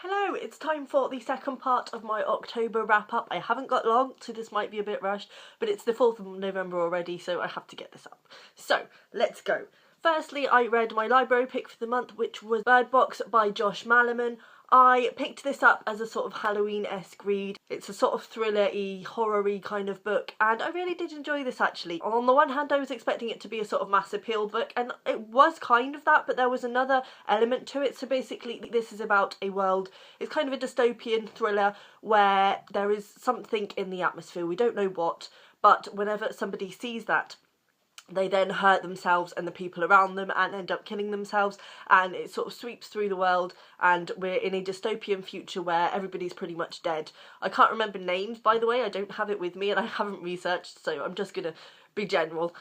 Hello, it's time for the second part of my October wrap-up. I haven't got long, so this might be a bit rushed, but it's the 4th of November already, so I have to get this up. So, let's go. Firstly, I read my library pick for the month, which was Bird Box by Josh Malerman. I picked this up as a sort of Halloween-esque read. It's a sort of thriller-y, horror-y kind of book, and I really did enjoy this actually. On the one hand, I was expecting it to be a sort of mass appeal book, and it was kind of that, but there was another element to it. So basically, this is about a world, it's kind of a dystopian thriller where there is something in the atmosphere, we don't know what, but whenever somebody sees that, they then hurt themselves and the people around them and end up killing themselves, and it sort of sweeps through the world, and we're in a dystopian future where everybody's pretty much dead. I can't remember names, by the way, I don't have it with me and I haven't researched, so I'm just gonna be general.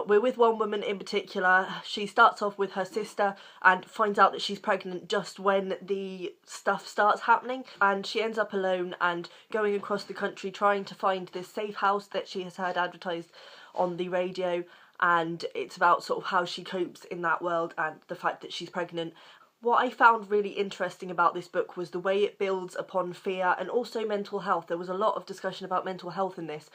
We're with one woman in particular. She starts off with her sister and finds out that she's pregnant just when the stuff starts happening, and she ends up alone and going across the country trying to find this safe house that she has heard advertised on the radio, and it's about sort of how she copes in that world and the fact that she's pregnant. What I found really interesting about this book was the way it builds upon fear and also mental health. There was a lot of discussion about mental health in this,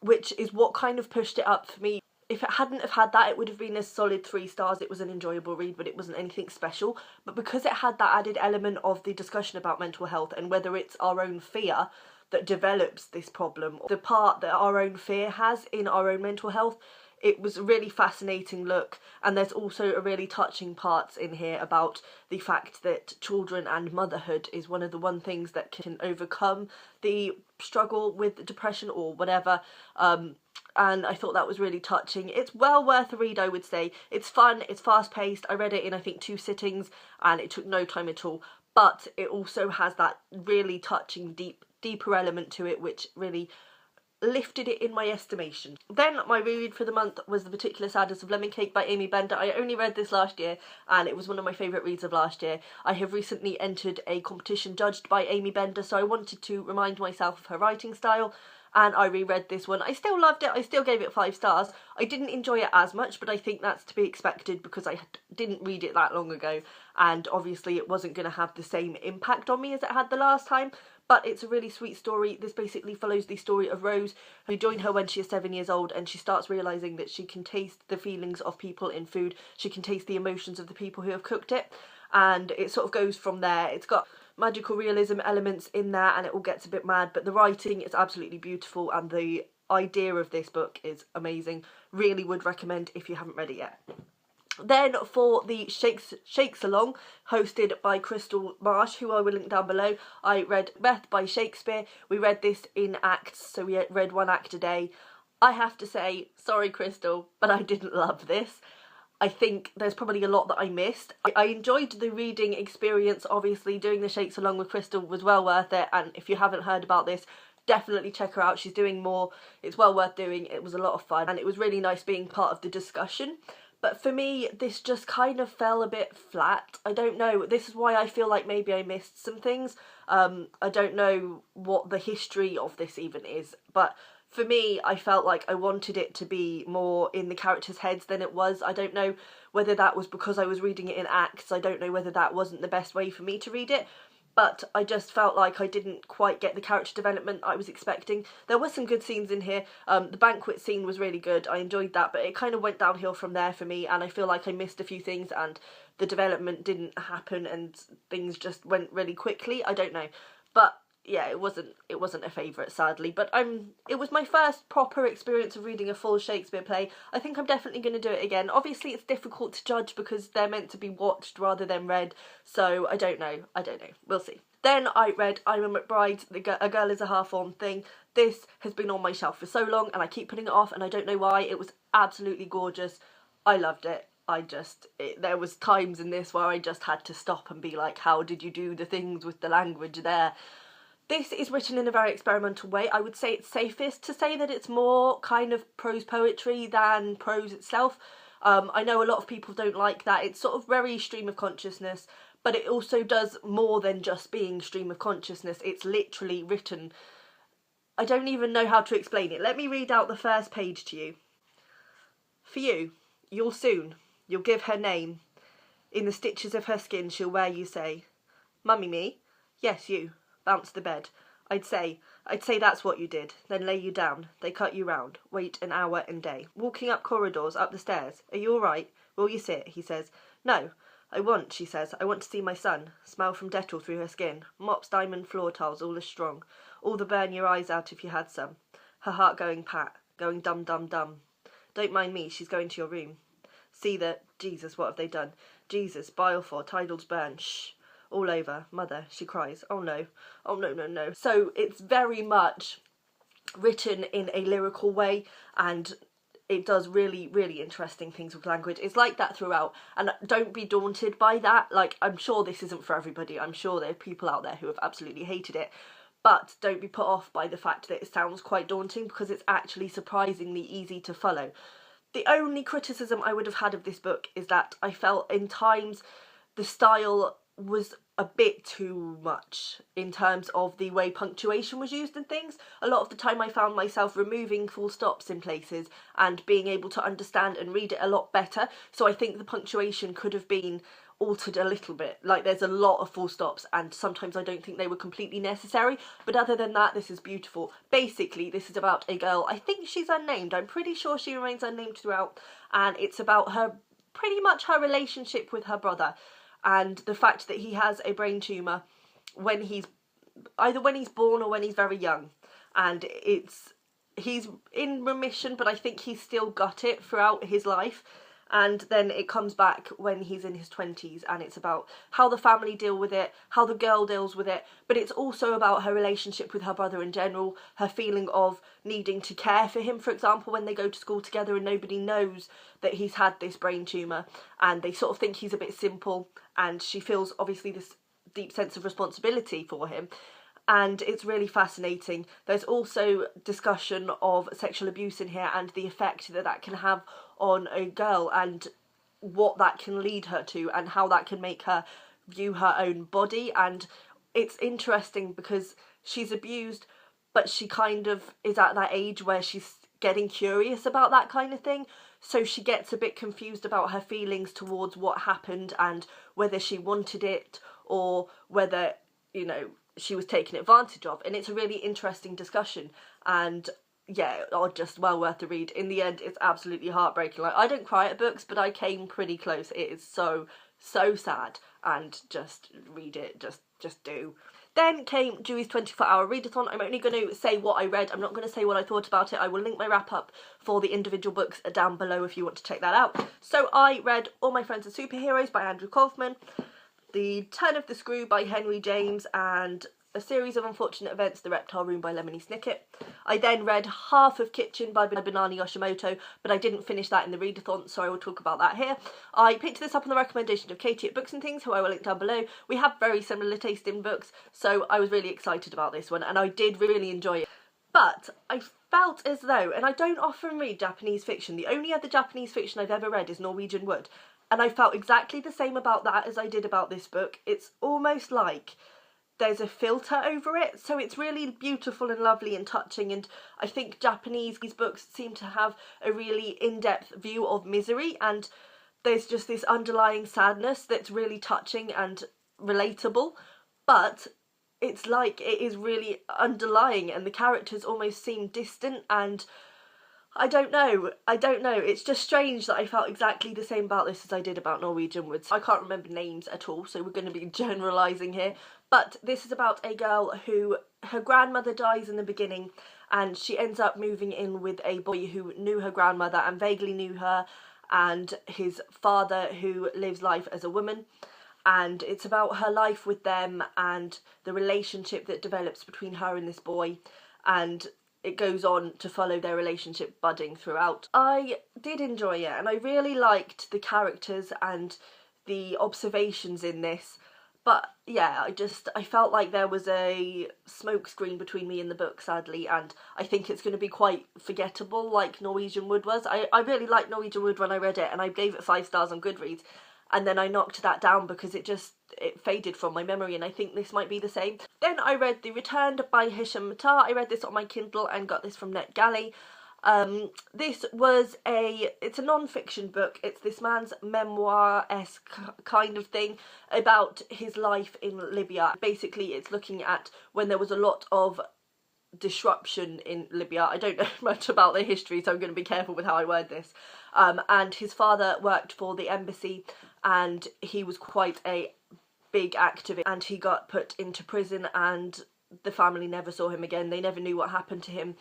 which is what kind of pushed it up for me. If it hadn't have had that, it would have been a solid 3 stars. It was an enjoyable read, but it wasn't anything special. But because it had that added element of the discussion about mental health and whether it's our own fear that develops this problem, the part that our own fear has in our own mental health, it was a really fascinating look. And there's also a really touching parts in here about the fact that children and motherhood is one of the one things that can overcome the struggle with depression or whatever. And I thought that was really touching. It's well worth a read, I would say. It's fun, it's fast paced. I read it in I think 2 sittings and it took no time at all. But it also has that really touching deeper element to it, which really lifted it in my estimation. Then my reread for the month was The Particular Sadness of Lemon Cake by Amy Bender. I only read this last year and it was one of my favourite reads of last year. I have recently entered a competition judged by Amy Bender, so I wanted to remind myself of her writing style, and I reread this one. I still loved it, I still gave it 5 stars. I didn't enjoy it as much, but I think that's to be expected because I didn't read it that long ago, and obviously it wasn't going to have the same impact on me as it had the last time. But it's a really sweet story. This basically follows the story of Rose, who joined her when she is 7 years old, and she starts realising that she can taste the feelings of people in food. She can taste the emotions of the people who have cooked it, and it sort of goes from there. It's got magical realism elements in there and it all gets a bit mad, but the writing is absolutely beautiful and the idea of this book is amazing. Really would recommend if you haven't read it yet. Then for the Shakes Along, hosted by Crystal Marsh, who I will link down below, I read Beth by Shakespeare. We read this in acts, so we read 1 act a day. I have to say, sorry Crystal, but I didn't love this. I think there's probably a lot that I missed. I enjoyed the reading experience, obviously. Doing the Shakes Along with Crystal was well worth it, and if you haven't heard about this, definitely check her out. She's doing more. It's well worth doing. It was a lot of fun, and it was really nice being part of the discussion. But for me, this just kind of fell a bit flat. I don't know. This is why I feel like maybe I missed some things. I don't know what the history of this even is. But for me, I felt like I wanted it to be more in the characters' heads than it was. I don't know whether that was because I was reading it in acts. I don't know whether that wasn't the best way for me to read it. But I just felt like I didn't quite get the character development I was expecting. There were some good scenes in here. The banquet scene was really good. I enjoyed that, but it kind of went downhill from there for me, and I feel like I missed a few things and the development didn't happen and things just went really quickly. I don't know. But yeah, it wasn't a favourite, sadly, but it was my first proper experience of reading a full Shakespeare play. I think I'm definitely going to do it again. Obviously it's difficult to judge because they're meant to be watched rather than read, so I don't know, we'll see. Then I read I'm a McBride, A Girl is a Half-Formed Thing. This has been on my shelf for so long and I keep putting it off and I don't know why. It was absolutely gorgeous. I loved it. There was times in this where I just had to stop and be like, how did you do the things with the language there? This is written in a very experimental way. I would say it's safest to say that it's more kind of prose poetry than prose itself. I know a lot of people don't like that. It's sort of very stream of consciousness, but it also does more than just being stream of consciousness. It's literally written. I don't even know how to explain it. Let me read out the first page to you. For you, you'll give her name. In the stitches of her skin she'll wear you say, Mummy me, Yes, you. Bounce the bed. I'd say that's what you did. Then lay you down. They cut you round. Wait an hour and day. Walking up corridors, up the stairs. Are you all right? Will you sit? He says. No. I want, she says. I want to see my son. Smell from Dettol through her skin. Mops diamond floor tiles, all as strong. All the burn your eyes out if you had some. Her heart going pat. Going dum dum dum. Don't mind me, she's going to your room. See that. Jesus, what have they done? Jesus, Balfour, Tidals burn. Shh. All over. Mother, she cries. Oh no. Oh no, no, no. So it's very much written in a lyrical way, and it does really, really interesting things with language. It's like that throughout, and don't be daunted by that. Like, I'm sure this isn't for everybody. I'm sure there are people out there who have absolutely hated it, but don't be put off by the fact that it sounds quite daunting, because it's actually surprisingly easy to follow. The only criticism I would have had of this book is that I felt in times the style was a bit too much in terms of the way punctuation was used and things. A lot of the time I found myself removing full stops in places and being able to understand and read it a lot better. So I think the punctuation could have been altered a little bit. Like, there's a lot of full stops and sometimes I don't think they were completely necessary, but other than that, this is beautiful. Basically, this is about a girl, I think she's unnamed, I'm pretty sure she remains unnamed throughout, and it's about her, pretty much her relationship with her brother, and the fact that he has a brain tumour when he's born or when he's very young, and he's in remission, but I think he's still got it throughout his life, and then it comes back when he's in his 20s, and it's about how the family deal with it, how the girl deals with it, but it's also about her relationship with her brother in general, her feeling of needing to care for him, for example, when they go to school together and nobody knows that he's had this brain tumour, and they sort of think he's a bit simple, and she feels obviously this deep sense of responsibility for him. And it's really fascinating. There's also discussion of sexual abuse in here and the effect that that can have on a girl and what that can lead her to and how that can make her view her own body. And it's interesting because she's abused, but she kind of is at that age where she's getting curious about that kind of thing. So she gets a bit confused about her feelings towards what happened and whether she wanted it or whether, you know, she was taken advantage of. And it's a really interesting discussion, and yeah, just well worth the read. In the end, it's absolutely heartbreaking. Like, I don't cry at books, but I came pretty close. It is so sad, and just read it, just do. Then came Dewey's 24-hour readathon. I'm only going to say what I read. I'm not going to say what I thought about it. I will link my wrap up for the individual books down below if you want to check that out. So I read All My Friends Are Superheroes by Andrew Kaufman, The Turn of the Screw by Henry James, and A Series of Unfortunate Events, The Reptile Room by Lemony Snicket. I then read half of Kitchen by Banani Yoshimoto, but I didn't finish that in the readathon, so I will talk about that here. I picked this up on the recommendation of Katie at Books and Things, who I will link down below. We have very similar taste in books, so I was really excited about this one, and I did really enjoy it. But I felt as though, and I don't often read Japanese fiction, the only other Japanese fiction I've ever read is Norwegian Wood, and I felt exactly the same about that as I did about this book. It's almost like there's a filter over it, so it's really beautiful and lovely and touching, and I think Japanese books seem to have a really in-depth view of misery, and there's just this underlying sadness that's really touching and relatable, but it's like it is really underlying, and the characters almost seem distant, and I don't know, it's just strange that I felt exactly the same about this as I did about Norwegian Wood. I can't remember names at all, so we're going to be generalising here, but this is about a girl who, her grandmother dies in the beginning, and she ends up moving in with a boy who knew her grandmother and vaguely knew her, and his father who lives life as a woman, and it's about her life with them and the relationship that develops between her and this boy, and it goes on to follow their relationship budding throughout. I did enjoy it, and I really liked the characters and the observations in this, but yeah, I felt like there was a smokescreen between me and the book, sadly, and I think it's going to be quite forgettable like Norwegian Wood was. I really liked Norwegian Wood when I read it, and I gave it 5 stars on Goodreads, and then I knocked that down because it faded from my memory, and I think this might be the same. Then I read The Returned by Hisham Matar. I read this on my Kindle and got this from NetGalley. This was it's a non-fiction book. It's this man's memoir-esque kind of thing about his life in Libya. Basically, it's looking at when there was a lot of disruption in Libya. I don't know much about the history, so I'm going to be careful with how I word this. And his father worked for the embassy, and he was quite a big activist, and he got put into prison, and the family never saw him again. They never knew what happened to him.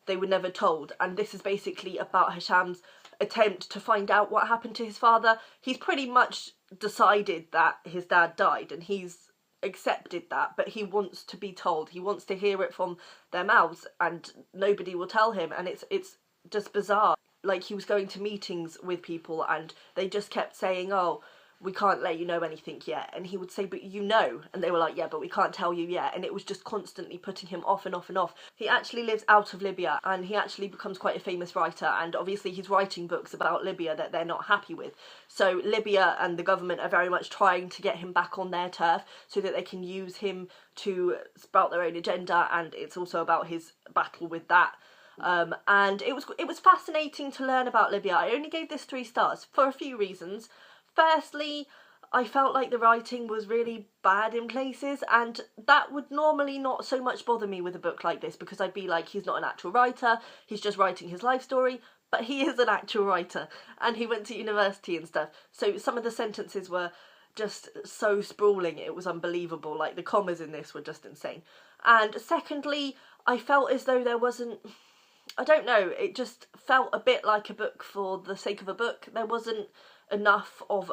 They were never told. And this is basically about Hisham's attempt to find out what happened to his father. He's pretty much decided that his dad died, and he's accepted that, but he wants to be told. He wants to hear it from their mouths, and nobody will tell him. And it's just bizarre. Like, he was going to meetings with people, and they just kept saying, oh, we can't let you know anything yet. And he would say, but you know. And they were like, yeah, but we can't tell you yet. And it was just constantly putting him off and off and off. He actually lives out of Libya, and he actually becomes quite a famous writer. And obviously he's writing books about Libya that they're not happy with. So Libya and the government are very much trying to get him back on their turf so that they can use him to sprout their own agenda. And it's also about his battle with that. And it was fascinating to learn about Libya. I only gave this 3 stars for a few reasons. Firstly, I felt like the writing was really bad in places, and that would normally not so much bother me with a book like this, because I'd be like, he's not an actual writer, he's just writing his life story. But he is an actual writer, and he went to university and stuff. So some of the sentences were just so sprawling, it was unbelievable. Like, the commas in this were just insane. And secondly, I felt as though there wasn't, I don't know, it just felt a bit like a book for the sake of a book. There wasn't enough of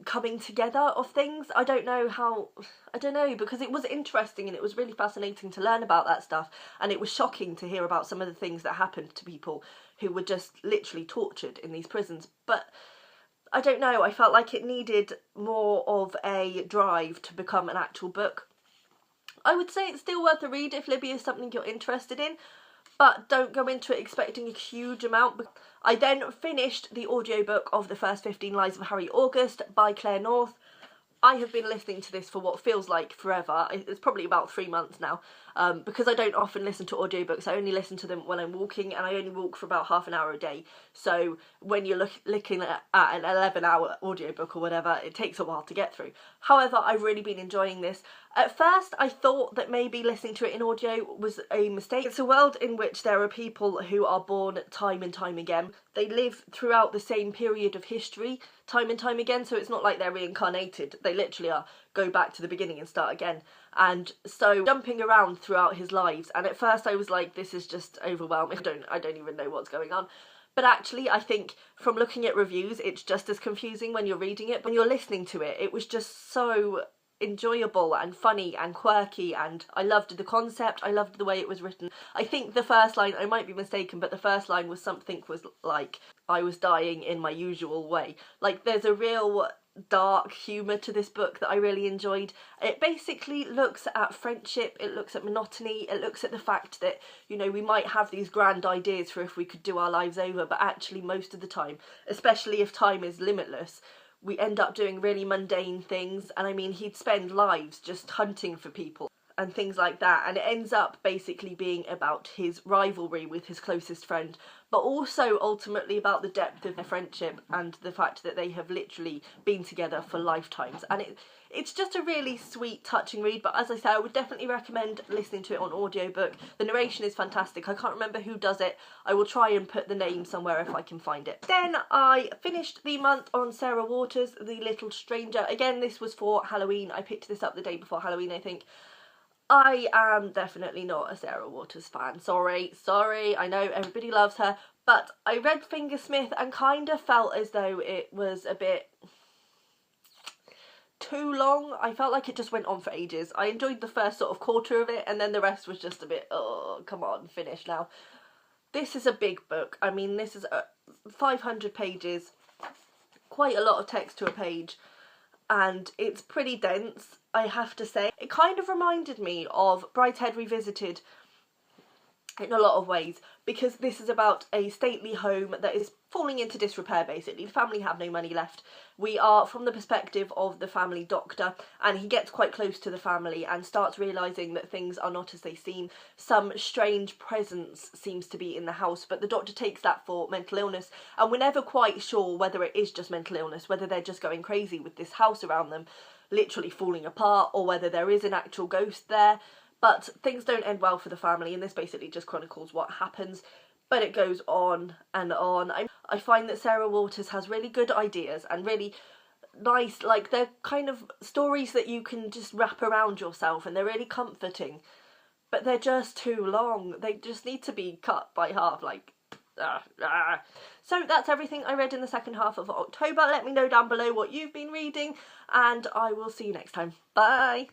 coming together of things. I don't know, because it was interesting and it was really fascinating to learn about that stuff, and it was shocking to hear about some of the things that happened to people who were just literally tortured in these prisons. But I don't know, I felt like it needed more of a drive to become an actual book. I would say it's still worth a read if Libya is something you're interested in, but don't go into it expecting a huge amount. I then finished the audiobook of The First 15 Lies of Harry August by Claire North. I have been listening to this for what feels like forever. It's probably about 3 months now, because I don't often listen to audiobooks. I only listen to them when I'm walking, and I only walk for about half an hour a day. So when you're looking at an 11-hour audiobook or whatever, it takes a while to get through. However, I've really been enjoying this. At first, I thought that maybe listening to it in audio was a mistake. It's a world in which there are people who are born time and time again. They live throughout the same period of history time and time again, so it's not like they're reincarnated. They literally are. Go back to the beginning and start again. And so jumping around throughout his lives, and at first I was like, this is just overwhelming. I don't even know what's going on. But actually, I think from looking at reviews, it's just as confusing when you're reading it. But when you're listening to it, it was just so enjoyable and funny and quirky, and I loved the concept. I loved the way it was written. I think the first line, I might be mistaken, but the first line was something was like, I was dying in my usual way. Like, there's a real dark humour to this book that I really enjoyed. It basically looks at friendship, it looks at monotony, it looks at the fact that, you know, we might have these grand ideas for if we could do our lives over, but actually most of the time, especially if time is limitless, we end up doing really mundane things. And I mean, he'd spend lives just hunting for people and things like that, and it ends up basically being about his rivalry with his closest friend, but also ultimately about the depth of their friendship and the fact that they have literally been together for lifetimes. And it's just a really sweet, touching read. But as I say, I would definitely recommend listening to it on audiobook. The narration is fantastic. I can't remember who does it. I will try and put the name somewhere if I can find it. Then I finished the month on Sarah Waters' The Little Stranger. Again, this was for Halloween. I picked this up the day before Halloween, I think. I am definitely not a Sarah Waters fan. Sorry, I know everybody loves her, but I read Fingersmith and kind of felt as though it was a bit too long. I felt like it just went on for ages. I enjoyed the first sort of quarter of it, and then the rest was just a bit, oh, come on, finish now. This is a big book. I mean, this is 500 pages, quite a lot of text to a page, and it's pretty dense, I have to say. It kind of reminded me of Brideshead Revisited, in a lot of ways, because this is about a stately home that is falling into disrepair. Basically, the family have no money left. We are from the perspective of the family doctor, and he gets quite close to the family and starts realising that things are not as they seem. Some strange presence seems to be in the house, but the doctor takes that for mental illness, and we're never quite sure whether it is just mental illness, whether they're just going crazy with this house around them literally falling apart, or whether there is an actual ghost there. But things don't end well for the family, and this basically just chronicles what happens. But it goes on and on. I find that Sarah Waters has really good ideas and really nice, like, they're kind of stories that you can just wrap around yourself, and they're really comforting. But they're just too long. They just need to be cut by half, like... So that's everything I read in the second half of October. Let me know down below what you've been reading, and I will see you next time. Bye!